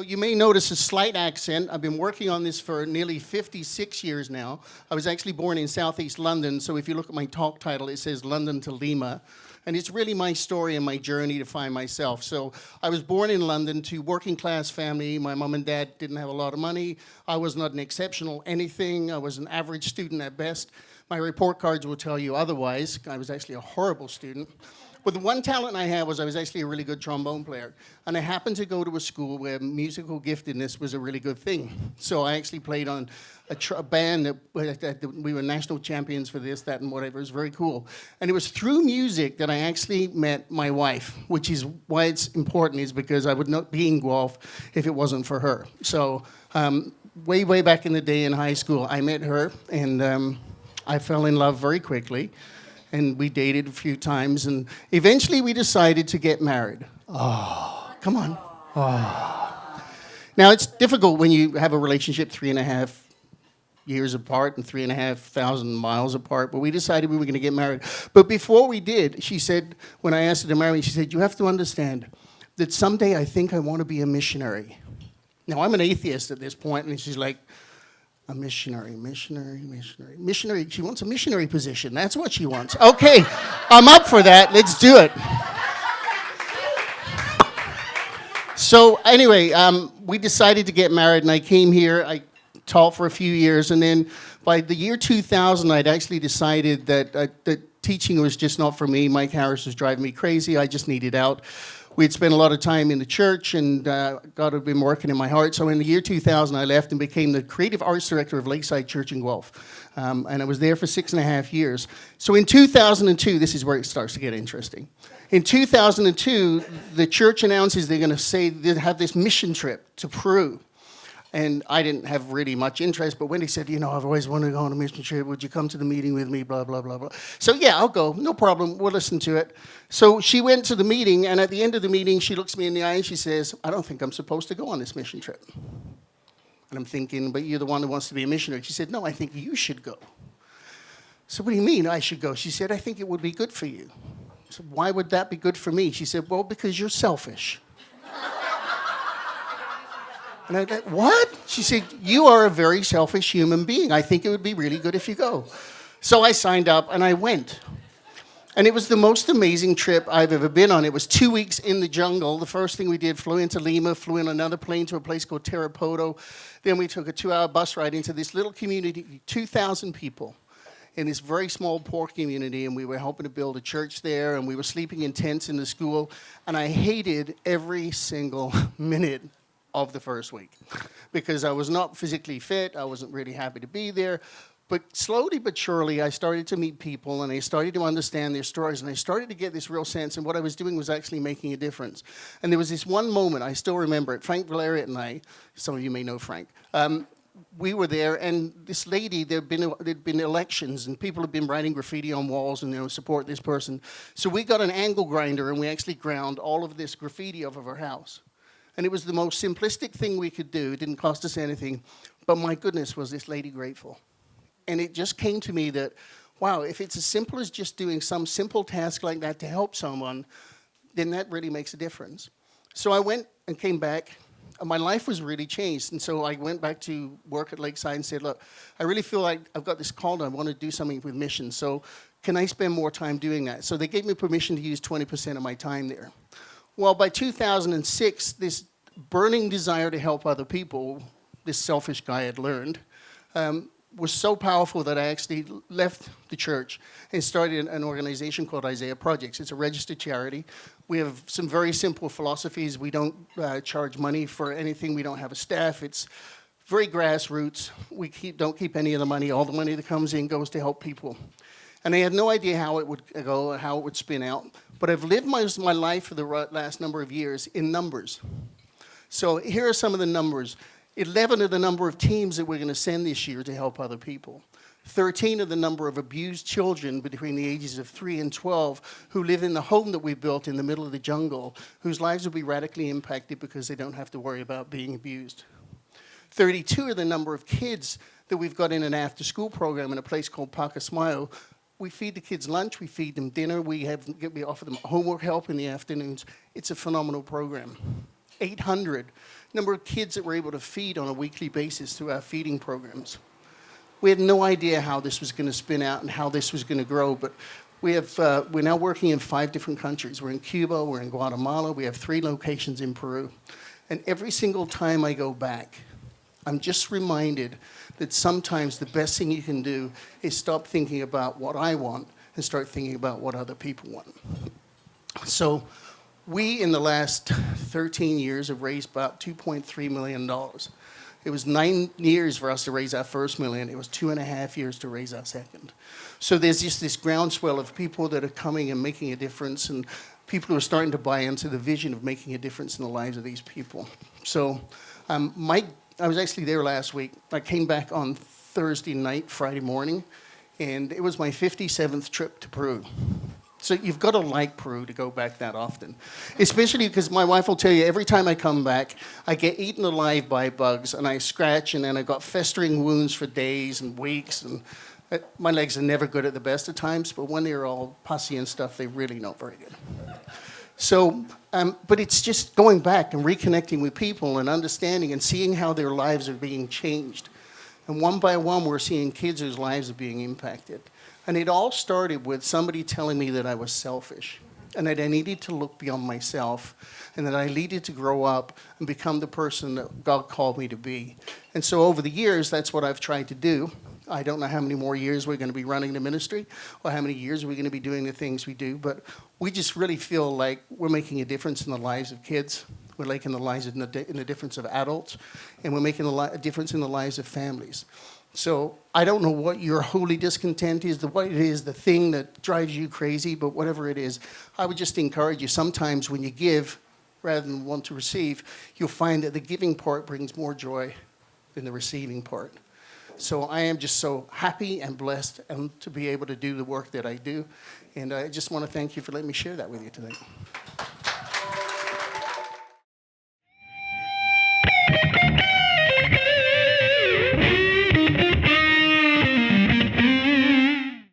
you may notice a slight accent. I've been working on this for nearly 56 years now. I was actually born in southeast London, so if you look at my talk title, it says London to Lima. And it's really my story and my journey to find myself. So I was born in London to working class family. My mom and dad didn't have a lot of money. I was not an exceptional anything. I was an average student at best. My report cards will tell you otherwise. I was actually a horrible student. But the one talent I had was I was actually a really good trombone player. And I happened to go to a school where musical giftedness was a really good thing. So I actually played on a band that we were national champions for this, that, and whatever. It was very cool. And it was through music that I actually met my wife, which is why it's important, is because I would not be in Guelph if it wasn't for her. So way back in the day in high school, I met her, and I fell in love very quickly. And we dated a few times, and eventually we decided to get married. Oh, come on. Oh. Now, it's difficult when you have a relationship 3.5 years apart and 3,500 miles apart, but we decided we were going to get married. But before we did, she said, when I asked her to marry me, she said, you have to understand that someday I think I want to be a missionary. Now, I'm an atheist at this point, and she's like, a missionary. She wants a missionary position. That's what she wants. Okay, I'm up for that. Let's do it. So anyway, we decided to get married, and I came here. I taught for a few years, and then by the year 2000, I'd actually decided that teaching was just not for me. Mike Harris was driving me crazy. I just needed out. We'd spent a lot of time in the church, and God had been working in my heart. So in the year 2000, I left and became the creative arts director of Lakeside Church in Guelph. And I was there for 6.5 years. So in 2002, this is where it starts to get interesting. In 2002, the church announces they're going to say they have this mission trip to Peru. And I didn't have really much interest, but Wendy said, I've always wanted to go on a mission trip. Would you come to the meeting with me, blah, blah, blah, blah. So yeah, I'll go. No problem. We'll listen to it. So she went to the meeting, and at the end of the meeting, she looks me in the eye and she says, I don't think I'm supposed to go on this mission trip. And I'm thinking, but you're the one who wants to be a missionary. She said, no, I think you should go. So what do you mean I should go? She said, I think it would be good for you. I said, why would that be good for me? She said, well, because you're selfish. And I thought, what? She said, you are a very selfish human being. I think it would be really good if you go. So I signed up and I went. And it was the most amazing trip I've ever been on. It was 2 weeks in the jungle. The first thing we did, flew into Lima, flew in another plane to a place called Tarapoto. Then we took a 2-hour bus ride into this little community, 2,000 people in this very small poor community, and we were helping to build a church there, and we were sleeping in tents in the school, and I hated every single minute of the first week because I was not physically fit. I wasn't really happy to be there. But slowly but surely, I started to meet people, and I started to understand their stories, and I started to get this real sense, and what I was doing was actually making a difference. And there was this one moment, I still remember it, Frank Valeriat and I, some of you may know Frank, we were there, and this lady, there'd been elections, and people had been writing graffiti on walls and support this person. So we got an angle grinder, and we actually ground all of this graffiti off of her house. And it was the most simplistic thing we could do. It didn't cost us anything. But my goodness, was this lady grateful. And it just came to me that, wow, if it's as simple as just doing some simple task like that to help someone, then that really makes a difference. So I went and came back, and my life was really changed. And so I went back to work at Lakeside and said, look, I really feel like I've got this call, and I want to do something with missions. So can I spend more time doing that? So they gave me permission to use 20% of my time there. Well, by 2006, this burning desire to help other people, this selfish guy had learned, was so powerful that I actually left the church and started an organization called iProjects. It's a registered charity. We have some very simple philosophies. We don't charge money for anything. We don't have a staff. It's very grassroots. We don't keep any of the money. All the money that comes in goes to help people. And I had no idea how it would go, how it would spin out. But I've lived my life for the last number of years in numbers. So here are some of the numbers. 11 are the number of teams that we're going to send this year to help other people. 13 are the number of abused children between the ages of 3 and 12 who live in the home that we built in the middle of the jungle, whose lives will be radically impacted because they don't have to worry about being abused. 32 are the number of kids that we've got in an after-school program in a place called Pacasmayo. We feed the kids lunch, we feed them dinner, we offer them homework help in the afternoons. It's a phenomenal program. 800 number of kids that we're able to feed on a weekly basis through our feeding programs. We had no idea how this was going to spin out and how this was going to grow, but we're now working in 5 different countries. We're in Cuba, we're in Guatemala, we have 3 locations in Peru. And every single time I go back, I'm just reminded that sometimes the best thing you can do is stop thinking about what I want and start thinking about what other people want. So we, in the last 13 years, have raised about $2.3 million. It was 9 years for us to raise our first million. It was 2.5 years to raise our second. So there's just this groundswell of people that are coming and making a difference, and people who are starting to buy into the vision of making a difference in the lives of these people. So I was actually there last week. I came back on Thursday night, Friday morning, and it was my 57th trip to Peru. So you've got to like Peru to go back that often. Especially because my wife will tell you every time I come back, I get eaten alive by bugs, and I scratch, and then I got festering wounds for days and weeks. And my legs are never good at the best of times, but when they're all pussy and stuff, they're really not very good. So, but it's just going back and reconnecting with people and understanding and seeing how their lives are being changed. And one by one, we're seeing kids whose lives are being impacted. And it all started with somebody telling me that I was selfish and that I needed to look beyond myself and that I needed to grow up and become the person that God called me to be. And so over the years, that's what I've tried to do. I don't know how many more years we're going to be running the ministry or how many years we're going to be doing the things we do, but we just really feel like we're making a difference in the lives of kids. We're making the lives in the difference of adults, and we're making a difference in the lives of families. So I don't know what your holy discontent is, what it is, the thing that drives you crazy, but whatever it is, I would just encourage you sometimes when you give rather than want to receive, you'll find that the giving part brings more joy than the receiving part. So I am just so happy and blessed and to be able to do the work that I do. And I just want to thank you for letting me share that with you today.